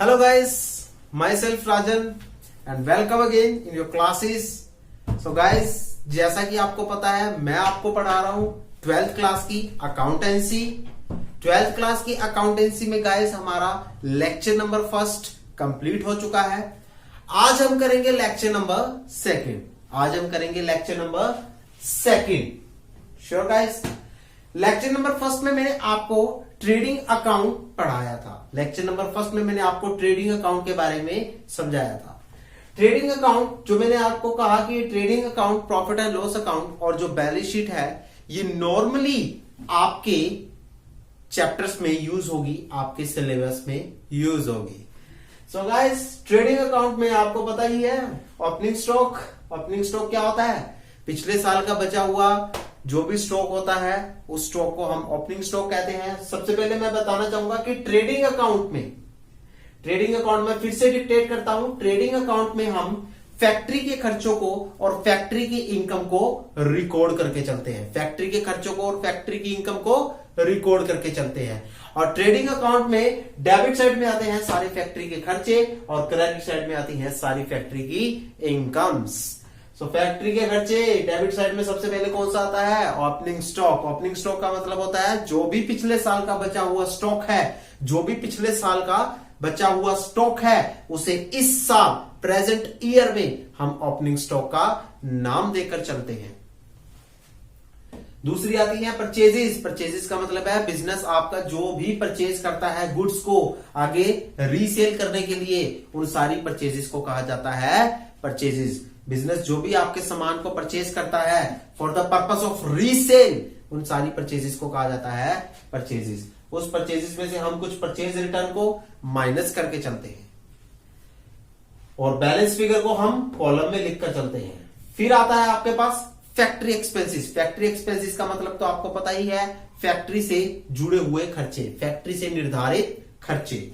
Hello guys, myself Rajan and welcome again in your classes. So guys, जैसा कि आपको पता है मैं आपको पढ़ा रहा हूं 12th क्लास की अकाउंटेंसी। 12th क्लास की अकाउंटेंसी में गाइस हमारा लेक्चर नंबर फर्स्ट कंप्लीट हो चुका है। आज हम करेंगे lecture number second. Sure guys, lecture number first में मैंने आपको ट्रेडिंग अकाउंट पढ़ाया था। लेक्चर नंबर फर्स्ट में मैंने आपको ट्रेडिंग अकाउंट के बारे में समझाया था। ट्रेडिंग अकाउंट जो मैंने आपको कहा कि trading account, profit and loss account और जो बैलेंस शीट है ये नॉर्मली आपके चैप्टर्स में यूज होगी, आपके सिलेबस में यूज होगी। सो गाइस, ट्रेडिंग अकाउंट में आपको पता ही है ओपनिंग स्टॉक क्या होता है? पिछले साल का बचा हुआ जो भी स्टॉक होता है उस स्टॉक को हम ओपनिंग स्टॉक कहते हैं। सबसे पहले मैं बताना चाहूंगा कि ट्रेडिंग अकाउंट में फिर से डिक्टेट करता हूं। ट्रेडिंग अकाउंट में हम फैक्ट्री के खर्चों को और फैक्ट्री की इनकम को रिकॉर्ड करके चलते हैं। फैक्ट्री के खर्चों को और फैक्ट्री की इनकम को रिकॉर्ड करके चलते हैं। और ट्रेडिंग अकाउंट में डेबिट साइड में आते हैं सारी फैक्ट्री के खर्चे और क्रेडिट साइड में आती हैं सारी फैक्ट्री की इनकम्स। तो फैक्ट्री के खर्चे डेबिट साइड में सबसे पहले कौन सा आता है? Opening stock. ओपनिंग स्टॉक का मतलब होता है जो भी पिछले साल का बचा हुआ स्टॉक है, उसे इस साल प्रेजेंट ईयर में हम ओपनिंग स्टॉक का नाम देकर चलते हैं। दूसरी आती है परचेजेस का मतलब है बिजनेस आपका जो भी परचेज करता है गुड्स को आगे रीसेल करने के लिए, उन सारी परचेजेस को कहा जाता है परचेजेस। बिजनेस जो भी आपके सामान को परचेज करता है for the purpose of resale, उन सारी परचेजेस को कहा जाता है परचेजेस। उस परचेजेस में से हम कुछ परचेज रिटर्न को माइनस करके चलते हैं और बैलेंस फिगर को हम कॉलम में लिखकर चलते हैं। फिर आता है आपके पास फैक्ट्री एक्सपेंसेस। फैक्ट्री एक्सपेंसेस का मतलब तो आपको पता ही है, फैक्ट्री से जुड़े हुए खर्चे, फैक्ट्री से निर्धारित खर्चे,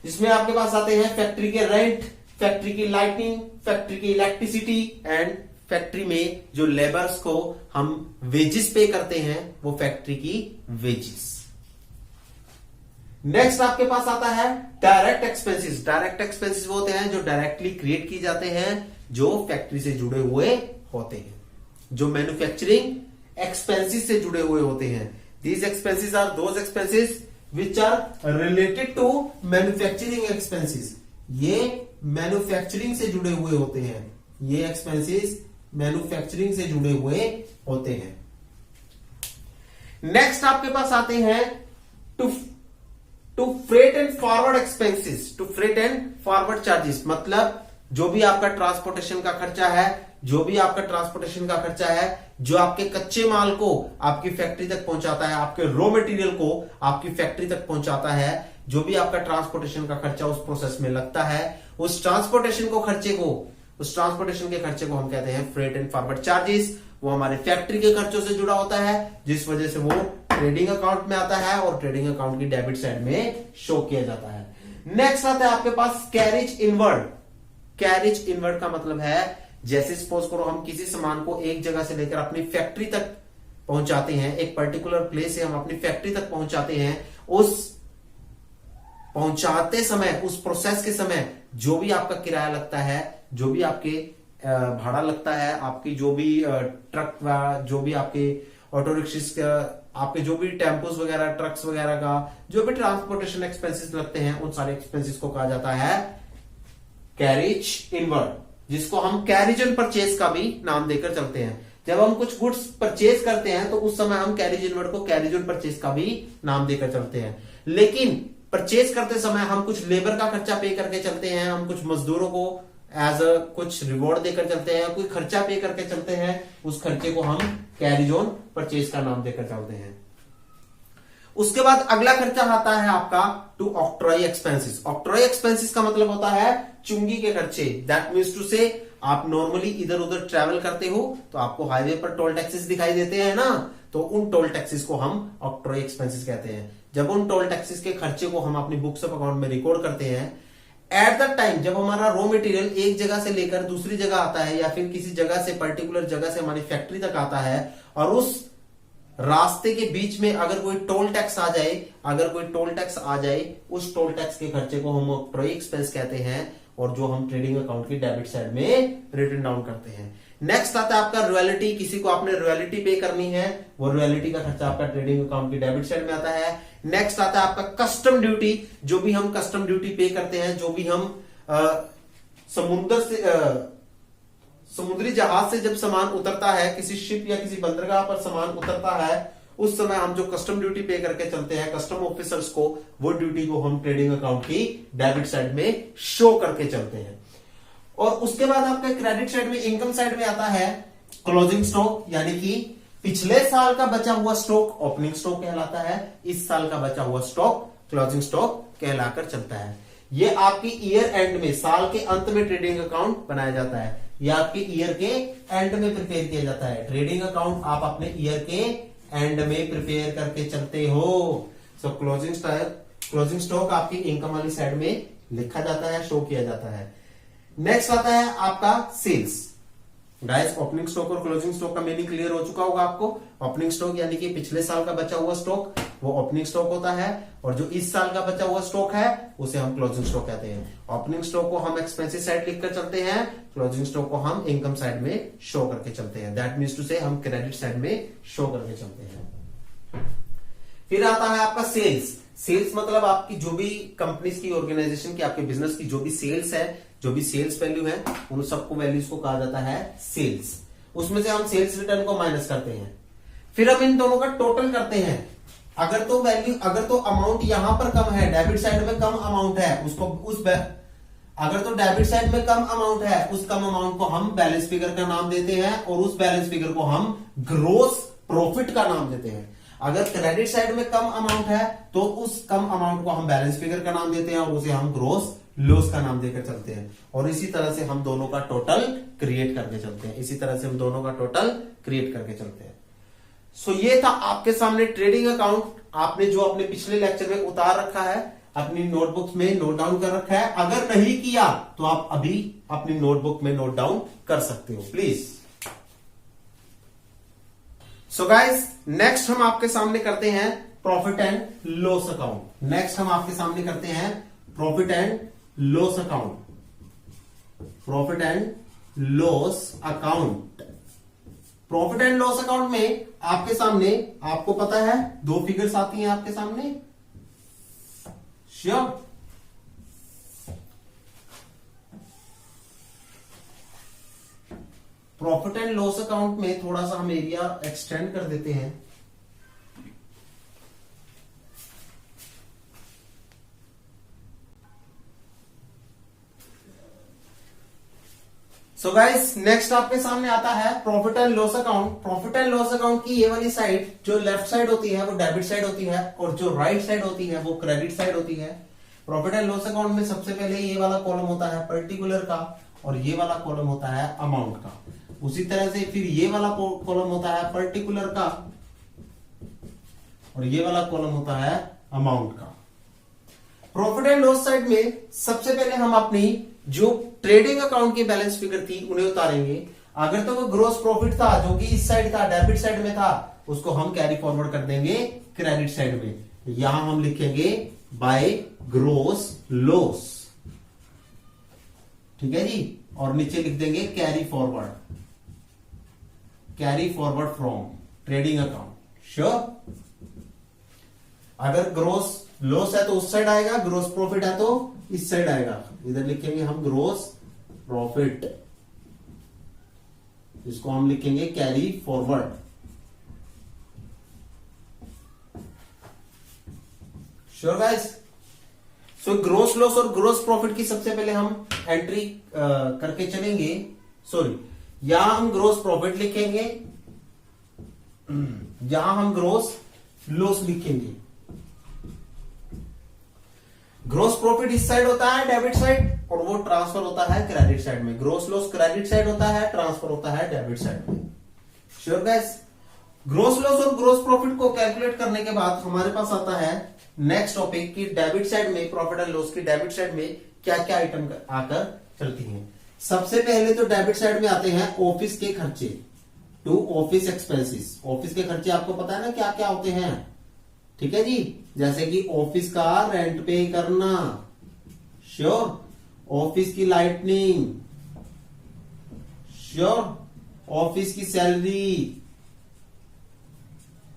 जिसमें आपके पास आते हैं फैक्ट्री के रेंट, फैक्ट्री की लाइटिंग, फैक्ट्री की इलेक्ट्रिसिटी एंड फैक्ट्री में जो लेबर्स को हम वेजेस पे करते हैं वो फैक्ट्री की वेजेस। नेक्स्ट आपके पास आता है डायरेक्ट एक्सपेंसेस। डायरेक्ट एक्सपेंसेस वो होते हैं जो डायरेक्टली क्रिएट की जाते हैं, जो फैक्ट्री से जुड़े हुए होते हैं, जो मैन्युफैक्चरिंग एक्सपेंसेस से जुड़े हुए होते हैं। These expenses are those expenses which are related to manufacturing expenses. ये मैन्युफैक्चरिंग से जुड़े हुए होते हैं, ये एक्सपेंसेस मैन्युफैक्चरिंग से जुड़े हुए होते हैं। नेक्स्ट आपके पास आते हैं to freight and forward expenses, to freight and forward charges. मतलब जो भी आपका ट्रांसपोर्टेशन का खर्चा है, जो आपके कच्चे माल को आपकी फैक्ट्री तक पहुंचाता है, आपके रॉ मटेरियल को आपकी फैक्ट्री तक पहुंचाता है, जो भी आपका ट्रांसपोर्टेशन का खर्चा उस प्रोसेस में लगता है, उस ट्रांसपोर्टेशन के खर्चे को हम कहते हैं फ्रेट एंड फॉरवर्ड चार्जेस। वो हमारे फैक्ट्री के खर्चों से जुड़ा होता है, जिस वजह से वो ट्रेडिंग अकाउंट में आता है और ट्रेडिंग अकाउंट की डेबिट साइड में शो किया जाता है। नेक्स्ट आता है आपके पास कैरेज इनवर्ड। कैरेज इनवर्ड का मतलब है जैसे सपोज करो हम किसी सामान को एक जगह से लेकर अपनी फैक्ट्री तक पहुंचाते हैं, एक पर्टिकुलर प्लेस से हम अपनी फैक्ट्री तक पहुंचाते हैं, उस पहुंचाते समय, उस प्रोसेस के समय जो भी आपका किराया लगता है, जो भी आपके भाड़ा लगता है, आपकी जो भी ट्रक, जो भी आपके ऑटो रिक्शा, आपके जो भी टेम्पोस वगैरह, ट्रक्स वगैरह का जो भी ट्रांसपोर्टेशन एक्सपेंसेस लगते हैं, उन सारे एक्सपेंसेस को कहा जाता है कैरेज इनवर्ड, जिसको हम कैरेज एंड परचेज का भी नाम देकर चलते हैं। जब हम कुछ गुड्स परचेज करते हैं तो उस समय हम कैरेज इनवर्ड को कैरेज एंड परचेज का भी नाम देकर चलते हैं। लेकिन परचेज करते समय हम कुछ लेबर का खर्चा पे करके चलते हैं, हम कुछ मजदूरों को एज अ कुछ रिवॉर्ड देकर चलते हैं, कोई खर्चा पे करके चलते हैं, उस खर्चे को हम कैरेज ऑन परचेज का नाम देकर चलते हैं। उसके बाद अगला खर्चा आता है आपका to octroi expenses. Octroi expenses का मतलब होता है चुंगी के खर्चे। दैट मीन्स टू से आप नॉर्मली इधर उधर ट्रेवल करते हो तो आपको हाईवे पर टोल टैक्सेस दिखाई देते हैं ना, तो उन टोल टैक्सेस को हम ऑक्ट्रॉय एक्सपेंसेस कहते हैं। जब उन टोल टैक्सेस के खर्चे को हम अपनी बुक्स ऑफ अकाउंट में रिकॉर्ड करते हैं, एट द टाइम जब हमारा रॉ मटेरियल एक जगह से लेकर दूसरी जगह आता है या फिर किसी जगह से पर्टिकुलर जगह से हमारी फैक्ट्री तक आता है और उस रास्ते के बीच में अगर कोई टोल टैक्स आ जाए, उस टोल टैक्स के खर्चे को हम ऑक्ट्रॉय एक्सपेंस कहते हैं, और जो हम ट्रेडिंग अकाउंट की डेबिट साइड में रिटन डाउन करते हैं। नेक्स्ट आता है आपका रॉयल्टी। किसी को आपने रॉयल्टी पे करनी है, वो रॉयल्टी का खर्चा आपका ट्रेडिंग अकाउंट की डेबिट साइड में आता है। नेक्स्ट आता है आपका कस्टम ड्यूटी। जो भी हम कस्टम ड्यूटी पे करते हैं, जो भी हम समुद्री जहाज से जब सामान उतरता है, किसी शिप या किसी बंदरगाह पर सामान उतरता है, उस समय हम जो कस्टम ड्यूटी पे करके चलते हैं कस्टम ऑफिसर्स को, वो ड्यूटी को हम ट्रेडिंग अकाउंट की डेबिट साइड में शो करके चलते हैं। और उसके बाद आपका क्रेडिट साइड में, इनकम साइड में आता है क्लोजिंग स्टॉक, यानी कि पिछले साल का बचा हुआ स्टॉक ओपनिंग स्टॉक कहलाता है, इस साल का बचा हुआ स्टॉक क्लोजिंग स्टॉक कहलाकर चलता है। ये आपकी ईयर एंड में, साल के अंत में ट्रेडिंग अकाउंट बनाया जाता है, या आपके ईयर के एंड में प्रिपेयर किया जाता है। ट्रेडिंग अकाउंट आप अपने ईयर के एंड में प्रिपेयर करके चलते हो। सो क्लोजिंग स्टॉक आपकी इनकम वाली साइड में लिखा जाता है, शो किया जाता है। नेक्स्ट आता है आपका सेल्स। गाइस, ओपनिंग स्टॉक और क्लोजिंग स्टॉक का मीनिंग क्लियर हो चुका होगा आपको। ओपनिंग स्टॉक यानी कि पिछले साल का बचा हुआ स्टॉक, वो ओपनिंग स्टॉक होता है, और जो इस साल का बचा हुआ स्टॉक है उसे हम क्लोजिंग स्टॉक कहते हैं। ओपनिंग स्टॉक को हम एक्सपेंसिव साइड लिखकर चलते हैं, क्लोजिंग स्टॉक को हम इनकम साइड में शो करके चलते हैं। दैट मीन्स टू से हम क्रेडिट साइड में शो करके चलते हैं। फिर आता है आपका सेल्स। सेल्स मतलब आपकी जो भी कंपनीज की, ऑर्गेनाइजेशन की, आपके बिजनेस की जो भी सेल्स है, जो भी सेल्स वैल्यू है, उन सबको वैल्यूज को कहा जाता है सेल्स। उसमें से हम सेल्स रिटर्न को माइनस करते हैं, फिर हम इन दोनों का टोटल करते हैं। अगर तो अमाउंट यहां पर कम है, डेबिट साइड में कम अमाउंट है, अगर तो डेबिट साइड में कम अमाउंट है, उस कम अमाउंट को हम बैलेंस फिगर का नाम देते हैं, और उस बैलेंस फिगर को हम ग्रोस प्रॉफिट का नाम देते हैं। अगर क्रेडिट साइड में कम अमाउंट है, तो उस कम अमाउंट को हम बैलेंस फिगर का नाम देते हैं, और उसे हम ग्रोस लॉस का नाम देकर चलते हैं। और इसी तरह से हम दोनों का टोटल क्रिएट करके चलते हैं। सो ये था आपके सामने ट्रेडिंग अकाउंट। आपने जो अपने पिछले लेक्चर में उतार रखा है, अपनी नोटबुक में नोट डाउन कर रखा है। अगर नहीं किया तो आप अभी अपनी नोटबुक में नोट डाउन कर सकते हो, प्लीज। सो गाइस, नेक्स्ट हम आपके सामने करते हैं profit and loss account. Profit and loss account में आपके सामने, आपको पता है, दो फिगर्स आती हैं आपके सामने, sure. Profit and loss account में थोड़ा सा हम एरिया एक्सटेंड कर देते हैं। सो गाइस, नेक्स्ट आपके सामने आता है profit and loss account. Profit and loss account की ये वाली साइड, जो लेफ्ट साइड होती है वो डेबिट साइड होती है, और जो राइट साइड होती है वो क्रेडिट साइड होती है। प्रॉफिट एंड लॉस अकाउंट में सबसे पहले ये वाला कॉलम होता है पर्टिकुलर का, और ये वाला कॉलम होता है अमाउंट का। उसी तरह से फिर ये वाला कॉलम होता है पर्टिकुलर का, और ये वाला कॉलम होता है अमाउंट का। प्रॉफिट एंड लॉस साइड में सबसे पहले हम अपनी जो ट्रेडिंग अकाउंट की बैलेंस फिगर थी उन्हें उतारेंगे। अगर तो वो ग्रोस प्रॉफिट था जो कि इस साइड था, डेबिट साइड में था, उसको हम कैरी फॉरवर्ड कर देंगे क्रेडिट साइड में। यहां हम लिखेंगे बाय ग्रोस लॉस, ठीक है जी, और नीचे लिख देंगे carry forward from trading account. Sure. अगर ग्रोस लॉस है तो उस साइड आएगा, ग्रोस प्रॉफिट है तो इस साइड आएगा। इधर लिखेंगे हम ग्रोस प्रॉफिट, इसको हम लिखेंगे carry forward. Sure guys. So gross loss और ग्रोस प्रॉफिट की सबसे पहले हम एंट्री करके चलेंगे। सॉरी, यहां हम ग्रोस प्रॉफिट लिखेंगे, यहां हम ग्रोस लॉस लिखेंगे। ग्रोस प्रॉफिट इस साइड होता है डेबिट साइड, और वो ट्रांसफर होता है क्रेडिट साइड में। ग्रोस लॉस क्रेडिट साइड होता है, ट्रांसफर होता है डेबिट साइड में। Sure guys. ग्रोस लॉस और ग्रोस प्रॉफिट को कैलकुलेट करने के बाद हमारे पास आता है नेक्स्ट टॉपिक की डेबिट साइड में, प्रॉफिट एंड लॉस की डेबिट साइड में क्या क्या आइटम आकर चलती हैं। सबसे पहले तो डेबिट साइड में आते हैं ऑफिस के खर्चे। To office expenses. ऑफिस के खर्चे आपको पता है ना क्या क्या होते हैं, ठीक है जी, जैसे कि ऑफिस का रेंट पे करना, श्योर, ऑफिस की लाइटनिंग, श्योर, ऑफिस की सैलरी,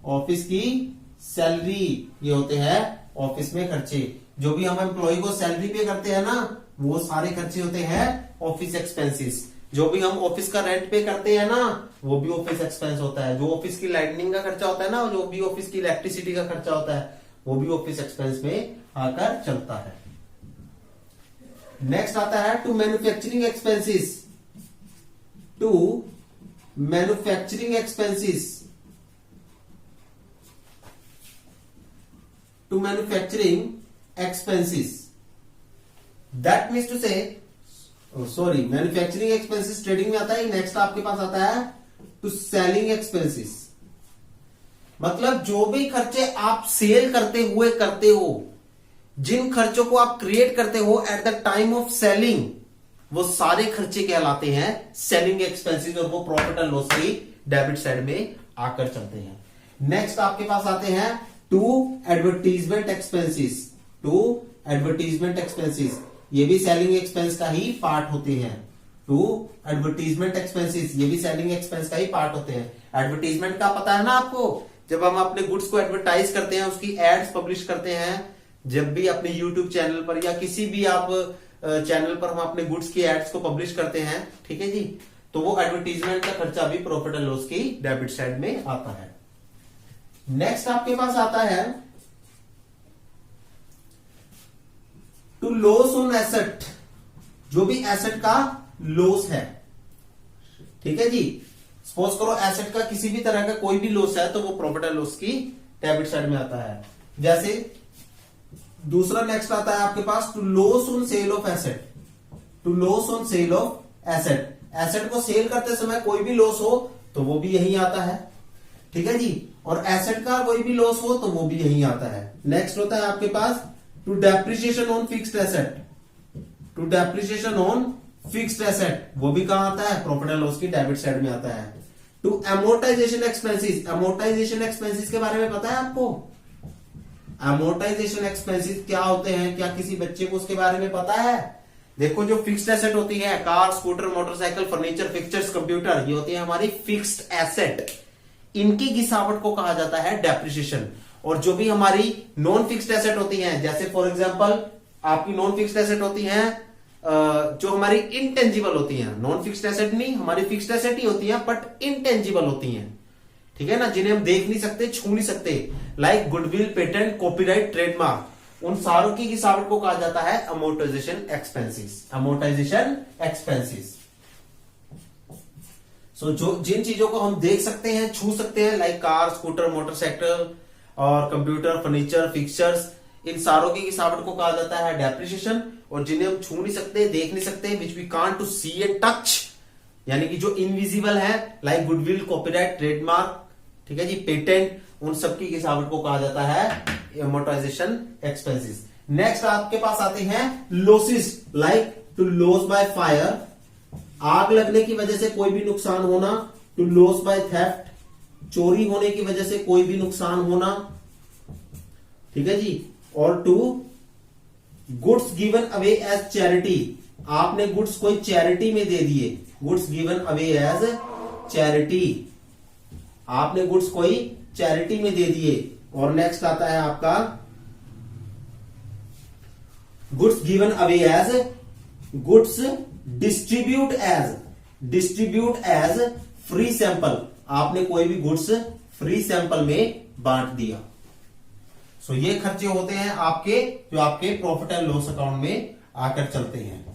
ऑफिस की सैलरी, ये होते हैं ऑफिस में खर्चे। जो भी हम एम्प्लॉय को सैलरी पे करते हैं ना, वो सारे खर्चे होते हैं ऑफिस एक्सपेंसेस। जो भी हम ऑफिस का रेंट पे करते हैं ना, वो भी ऑफिस एक्सपेंस होता है। जो ऑफिस की लाइटनिंग का खर्चा होता है ना, जो भी ऑफिस की इलेक्ट्रिसिटी का खर्चा होता है, वो भी ऑफिस एक्सपेंस में आकर चलता है। नेक्स्ट आता है to manufacturing expenses. To manufacturing expenses, to manufacturing expenses, that means to say, sorry, manufacturing expenses trading में आता है। नेक्स्ट आपके पास आता है टू सेलिंग एक्सपेंसेस, मतलब जो भी खर्चे आप सेल करते हो, जिन खर्चों को आप क्रिएट करते हो at the time of selling, वो सारे खर्चे कहलाते हैं सेलिंग एक्सपेंसेस, और वो प्रॉफिट एंड लॉस की डेबिट साइड में आकर चलते हैं। नेक्स्ट आपके पास आते हैं to advertisement expenses. To advertisement expenses, ये भी सेलिंग एक्सपेंस का ही पार्ट होते हैं। टू एडवर्टीजमेंट एक्सपेंसेस, ये भी सेलिंग एक्सपेंस का ही पार्ट होते हैं। एडवर्टीजमेंट का पता है ना आपको, जब हम अपने गुड्स को एडवर्टाइज करते हैं, उसकी एड्स पब्लिश करते हैं, जब भी अपने यूट्यूब चैनल पर या किसी भी आप चैनल पर हम अपने गुड्स की एड्स को पब्लिश करते हैं, ठीक है जी, तो वो एडवर्टीजमेंट का खर्चा भी प्रॉफिट एंड लॉस की डेबिट साइड में आता है। नेक्स्ट आपके पास आता है टू लॉस ऑन एसेट, जो भी एसेट का लॉस है, ठीक है जी। सपोज करो एसेट का किसी भी तरह का कोई भी लॉस है, तो वो प्रॉफिट एंड लॉस की डेबिट साइड में आता है। जैसे दूसरा नेक्स्ट आता है आपके पास to loss on sale of asset. To loss on sale of asset, asset को सेल करते समय कोई भी लॉस हो तो वो भी यही आता है, ठीक है जी, और एसेट का कोई भी लॉस हो तो वो भी यही आता है। नेक्स्ट होता है आपके पास to depreciation on fixed asset. To depreciation on fixed asset, वो भी कहां आता है, प्रॉफिट एंड लॉस की डेबिट साइड में आता है। To amortization expenses, amortization expenses के बारे में पता है आपको? एमोर्टाइजेशन एक्सपेंसेस क्या होते हैं, क्या किसी बच्चे को उसके बारे में पता है? देखो, जो फिक्स्ड एसेट होती है, car, scooter, motorcycle, furniture, fixtures, computer, ये होती है हमारी फिक्स्ड एसेट। इनकी गिसावट को कहा जाता है डेप्रिसिएशन। और जो भी हमारी नॉन फिक्स्ड एसेट होती हैं, जैसे फॉर एग्जांपल आपकी नॉन फिक्स्ड एसेट होती हैं जो हमारी इनटेंजिबल होती हैं, नॉन फिक्स्ड एसेट नहीं, हमारी फिक्स्ड एसेट ही होती हैं बट इनटेंजिबल होती हैं, ठीक है ना, जिन्हें हम देख नहीं सकते, छू नहीं सकते, like goodwill, patent, copyright, trademark, उन सारों की गिसावट को कहा जाता है अमोर्टाइजेशन एक्सपेंसेस। अमोर्टाइजेशन एक्सपेंसेस, सो जो जिन चीजों को हम देख सकते हैं, छू सकते हैं, लाइक कार, स्कूटर, मोटरसाइकिल और कंप्यूटर, फर्नीचर, फिक्सचर्स, इन सारों की गिसावट को कहा जाता है डेप्रिसिएशन। और जिन्हें हम छू नहीं सकते, देख नहीं सकते, which we can't to see and touch, यानी कि जो इनविजिबल है, लाइक गुडविल, कॉपीराइट, ट्रेडमार्क, ठीक है जी, पेटेंट, उन सबकी गिसावट को कहा जाता है अमोर्टाइजेशन एक्सपेंसेस। नेक्स्ट आपके पास आते हैं losses, like to loss by fire, आग लगने की वजह से कोई भी नुकसान होना, टू लॉस बाय थेफ्ट, चोरी होने की वजह से कोई भी नुकसान होना, ठीक है जी, और to goods given away as charity, आपने गुड्स कोई चैरिटी में दे दिए, goods given away as charity, आपने गुड्स कोई चैरिटी में दे दिए। और नेक्स्ट आता है आपका goods given away as, goods distribute as free sample, आपने कोई भी गुड्स फ्री सैंपल में बांट दिया। सो ये खर्चे होते हैं आपके, जो आपके प्रॉफिट एंड लॉस अकाउंट में आकर चलते हैं।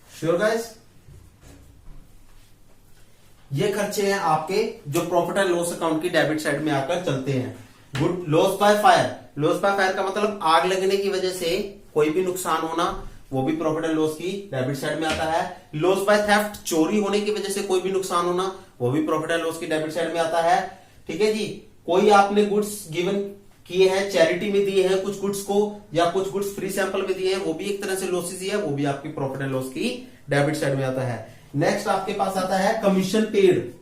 श्योर गाइस, ये खर्चे हैं आपके जो प्रॉफिट एंड लॉस अकाउंट की डेबिट साइड में आकर चलते हैं। Good loss by fire, loss by fire का मतलब आग लगने की वजह से कोई भी नुकसान होना, वो भी प्रॉफिट एंड लॉस की डेबिट साइड में आता है। लॉस बाय थेफ्ट, चोरी होने की वजह से कोई भी नुकसान होना, वो भी प्रॉफिट एंड लॉस की डेबिट साइड में आता है। ठीक है जी। कोई आपने गुड्स गिवन किए हैं, चैरिटी में दिए हैं कुछ गुड्स को, या कुछ गुड्स फ्री सैंपल में दिए हैं, वो भी एक तरह से लॉसेस ही है, वो भी आपकी प्रॉफिट एंड लॉस की डेबिट साइड में आता है। नेक्स्ट आपके पास आता है कमीशन पेड।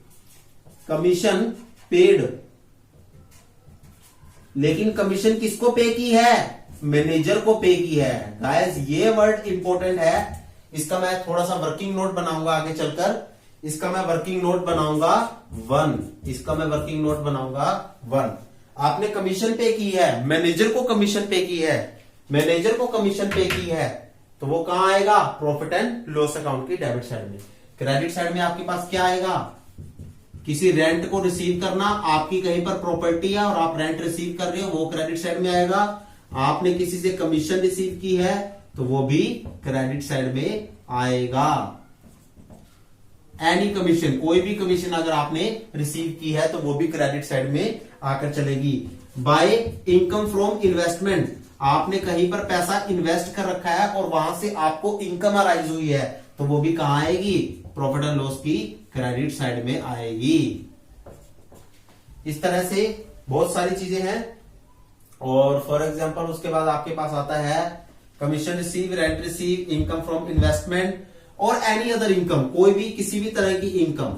कमीशन पेड, लेकिन कमीशन किसको पे की है? मैनेजर को पे की है। गाइस ये वर्ड इंपॉर्टेंट है, इसका मैं थोड़ा सा वर्किंग नोट बनाऊंगा आगे चलकर। इसका मैं वर्किंग नोट बनाऊंगा 1। इसका मैं वर्किंग नोट बनाऊंगा 1। आपने कमीशन पे की है, मैनेजर को कमीशन पे की है, मैनेजर को कमीशन पे की है, तो वो कहां आएगा? प्रॉफिट एंड लॉस अकाउंट की डेबिट साइड में। क्रेडिट साइड में आपके पास क्या आएगा? किसी रेंट को रिसीव करना, आपकी कहीं पर प्रॉपर्टी है और आप रेंट रिसीव कर रहे हो, वो क्रेडिट साइड में आएगा। आपने किसी से कमीशन रिसीव की है तो वो भी क्रेडिट साइड में आएगा। एनी कमीशन, कोई भी कमीशन अगर आपने रिसीव की है तो वो भी क्रेडिट साइड में आकर चलेगी। बाय इनकम फ्रॉम इन्वेस्टमेंट, आपने कहीं पर पैसा इन्वेस्ट कर रखा है और वहां से आपको इनकम अराइज हुई है, तो वो भी कहां आएगी? प्रॉफिट एंड लॉस की क्रेडिट साइड में आएगी। इस तरह से बहुत सारी चीजें हैं। और फॉर एग्जांपल उसके बाद आपके पास आता है commission receive, rent receive, income from investment और एनी अदर इनकम, कोई भी किसी भी तरह की इनकम,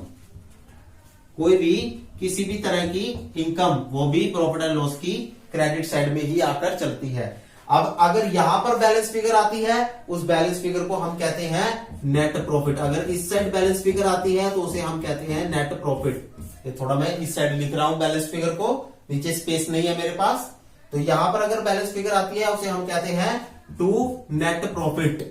कोई भी किसी भी तरह की इनकम, वो भी प्रॉफिट एंड लॉस की क्रेडिट साइड में ही आकर चलती है। अब अगर यहां पर बैलेंस फिगर आती है, उस बैलेंस फिगर को हम कहते हैं नेट प्रॉफिट। अगर इस साइड बैलेंस फिगर आती है तो उसे हम कहते हैं नेट प्रॉफिट। ये थोड़ा मैं इस साइड लिख रहा हूं बैलेंस फिगर को, नीचे स्पेस नहीं है मेरे पास, तो यहां पर अगर बैलेंस फिगर आती है उसे हम कहते हैं टू नेट प्रॉफिट।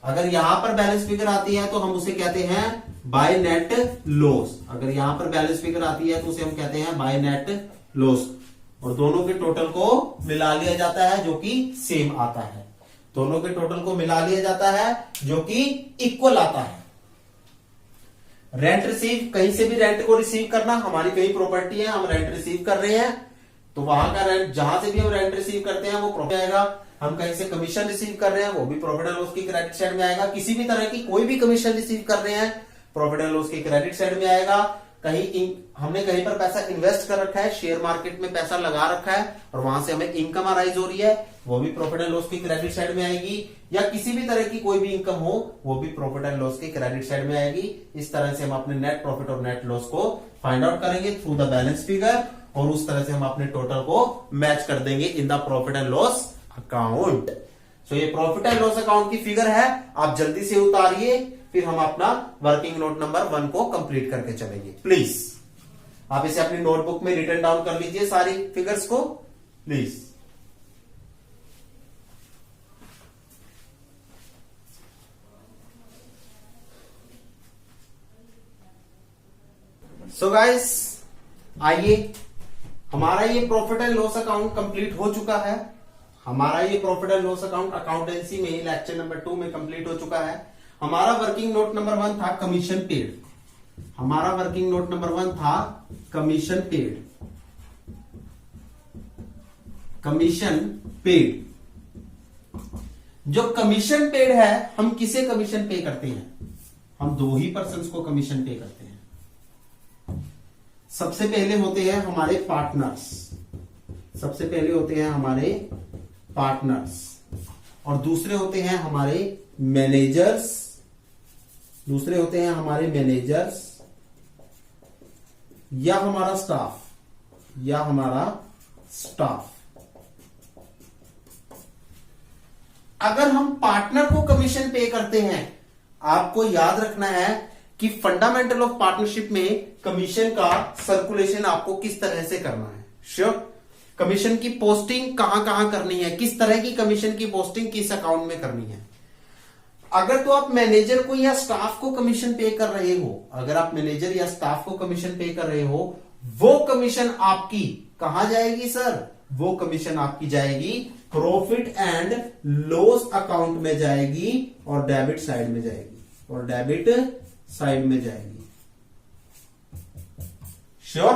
अगर यहां पर बैलेंस फिगर आती है तो हम उसे कहते हैं बाय नेट लॉस। अगर यहां पर बैलेंस फिगर आती है तो उसे हम कहते हैं बाय नेट लॉस। और दोनों के टोटल को मिला लिया जाता है जो कि सेम आता है। दोनों के टोटल को मिला लिया जाता है जो कि इक्वल आता है। रेंट रिसीव, कहीं से भी रेंट को रिसीव करना, हमारी कहीं प्रॉपर्टी है, हम रेंट रिसीव कर रहे हैं, तो वहां का रेंट, जहां से भी हम रेंट रिसीव करते हैं वो प्रॉफिट आएगा। हम कहीं से कमीशन रिसीव कर रहे हैं, वो भी प्रॉफिट एंड लॉस की क्रेडिट साइड में आएगा। किसी भी तरह की कोई भी कमीशन रिसीव कर रहे हैं, प्रॉफिट एंड लॉस की क्रेडिट साइड में आएगा। हमने कहीं पर पैसा इन्वेस्ट कर रखा है, शेयर मार्केट में पैसा लगा रखा है और वहां से हमें इनकम अराइज हो रही है, वो भी प्रॉफिट एंड लॉस की क्रेडिट साइड में आएगी। या किसी भी तरह की कोई भी इनकम हो, वो भी प्रॉफिट एंड लॉस की क्रेडिट साइड में आएगी। इस तरह से हम अपने नेट प्रॉफिट और नेट लॉस को फाइंड आउट करेंगे थ्रू द बैलेंस फिगर, और उस तरह से हम अपने टोटल को मैच कर देंगे in the profit and loss account. So ये प्रॉफिट एंड लॉस अकाउंट की फिगर है, आप जल्दी से उतारिए, फिर हम अपना वर्किंग नोट नंबर 1 को कंप्लीट करके चलेंगे। प्लीज आप इसे अपनी नोटबुक में रिटन डाउन कर लीजिए सारी फिगर्स को प्लीज। सो गाइस, आइए, हमारा ये profit and loss account complete हो चुका है। हमारा ये profit and loss account accountancy में लेक्चर नंबर 2 में कंप्लीट हो चुका है। हमारा वर्किंग नोट नंबर 1 था कमीशन पेड। हमारा वर्किंग नोट नंबर 1 था कमीशन पेड। कमीशन पेड, जो कमीशन पेड है, हम किसे कमीशन पे करते हैं? हम 2 ही पर्सन्स को कमीशन पे करते हैं। सबसे पहले होते हैं हमारे पार्टनर्स, सबसे पहले होते हैं हमारे पार्टनर्स, और दूसरे होते हैं हमारे मैनेजर्स, दूसरे होते हैं हमारे मैनेजर्स या हमारा स्टाफ, या हमारा स्टाफ। अगर हम पार्टनर को कमीशन पे करते हैं, आपको याद रखना है कि फंडामेंटल ऑफ पार्टनरशिप में कमीशन का सर्कुलेशन आपको किस तरह से करना है। श्योर, कमीशन की पोस्टिंग कहां कहां करनी है, किस तरह की कमीशन की पोस्टिंग किस अकाउंट में करनी है। अगर तो आप मैनेजर को या स्टाफ को कमीशन पे कर रहे हो, अगर आप मैनेजर या स्टाफ को कमीशन पे कर रहे हो, वो कमीशन आपकी कहां जाएगी सर? वो कमीशन आपकी जाएगी प्रॉफिट एंड लॉस अकाउंट में जाएगी और डेबिट साइड में जाएगी, और डेबिट साइड में जाएगी। श्योर,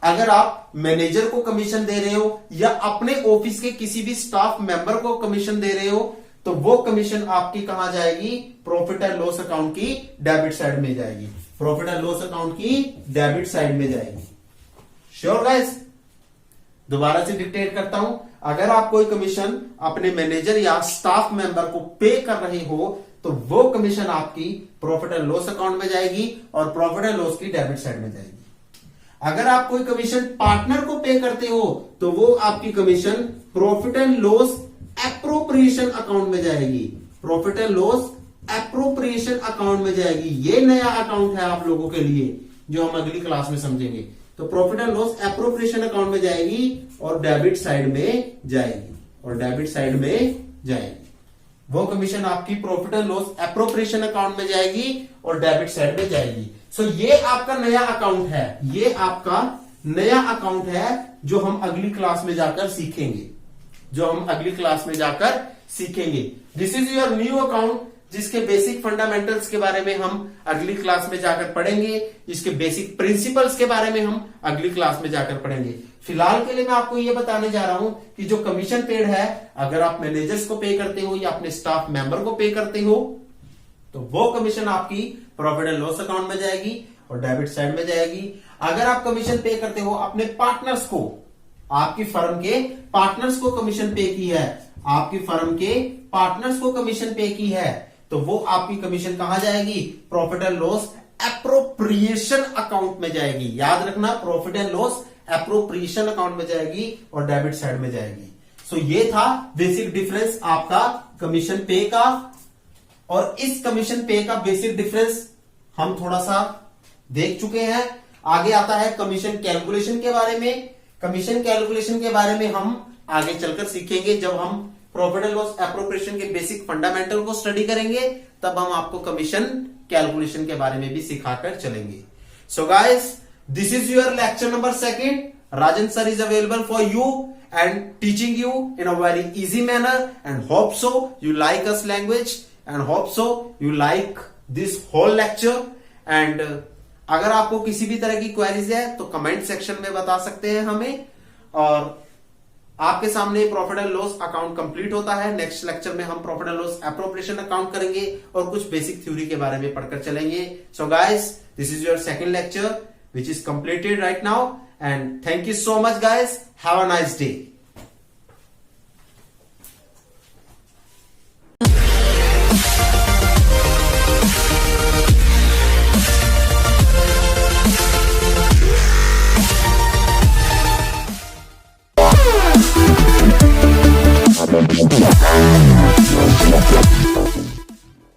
अगर आप मैनेजर को कमीशन दे रहे हो या अपने ऑफिस के किसी भी स्टाफ मेंबर को कमीशन दे रहे हो, तो वो कमीशन आपकी कहां जाएगी? प्रॉफिट एंड लॉस अकाउंट की डेबिट साइड में जाएगी। प्रॉफिट एंड लॉस अकाउंट की डेबिट साइड में जाएगी। Sure guys? दोबारा से डिक्टेट करता हूं, अगर आप कोई कमीशन अपने मैनेजर या स्टाफ मेंबर को पे कर रहे हो तो वो कमीशन आपकी प्रॉफिट एंड लॉस अकाउंट में जाएगी और प्रॉफिट एंड लॉस की डेबिट साइड में जाएगी। अगर आप कोई कमीशन पार्टनर को पे करते हो तो वो आपकी commission profit and loss appropriation account में जाएगी। Profit and loss appropriation account में जाएगी। ये नया अकाउंट है आप लोगों के लिए जो हम अगली क्लास में समझेंगे। तो profit and loss appropriation account में जाएगी और डेबिट साइड में जाएगी, और डेबिट साइड में जाएगी। वो कमीशन आपकी profit and loss appropriation account में जाएगी और डेबिट साइड में जाएगी। सो ये आपका नया अकाउंट है, ये आपका नया अकाउंट है जो हम अगली क्लास में जाकर सीखेंगे, जो हम अगली क्लास में जाकर सीखेंगे। This is your new account, जिसके बेसिक फंडामेंटल्स के बारे में हम अगली क्लास में जाकर पढ़ेंगे, इसके बेसिक प्रिंसिपल्स के बारे में हम अगली क्लास में जाकर पढ़ेंगे। फिलहाल के लिए मैं आपको ये बताने जा रहा हूं कि जो कमीशन पेड है, अगर आप मैनेजर्स को पे करते हो या अपने स्टाफ मेंबर को पे करते हो तो वो कमीशन आपकी प्रॉफिट एंड लॉस अकाउंट में जाएगी और डेबिट साइड में जाएगी। अगर आप कमीशन पे करते हो अपने पार्टनर्स को, आपकी फर्म के पार्टनर्स को कमीशन पे की है, आपकी फर्म के पार्टनर्स को कमीशन पे की है, तो वो आपकी कमीशन कहां जाएगी? Profit and loss appropriation account में जाएगी। याद रखना, profit and loss appropriation account में जाएगी और डेबिट साइड में जाएगी। सो ये था बेसिक डिफरेंस आपका कमीशन पे का, और इस कमीशन पे का बेसिक डिफरेंस हम थोड़ा सा देख चुके हैं। आगे आता है कमीशन कैलकुलेशन के बारे में। कमीशन कैलकुलेशन के बारे में हम आगे चलकर सीखेंगे, जब हम प्रॉफिट एंड लॉस एप्रोप्रिएशन के बेसिक फंडामेंटल को स्टडी करेंगे तब हम आपको कमीशन कैलकुलेशन के बारे में भी सिखाकर चलेंगे। So guys, this is your lecture number 2. Rajan sir is available for you and teaching you in a very easy manner, and hope so you like us language and hope so you like this whole lecture. And अगर आपको किसी भी तरह की queries है तो comment section में बता सकते हैं हमें, और आपके सामने profit and loss account complete होता है। नेक्स्ट लेक्चर में हम profit and loss appropriation account करेंगे और कुछ बेसिक थ्योरी के बारे में पढ़कर चलेंगे। So guys, this is your second lecture which is completed right now, and thank you so much guys. Have a nice day.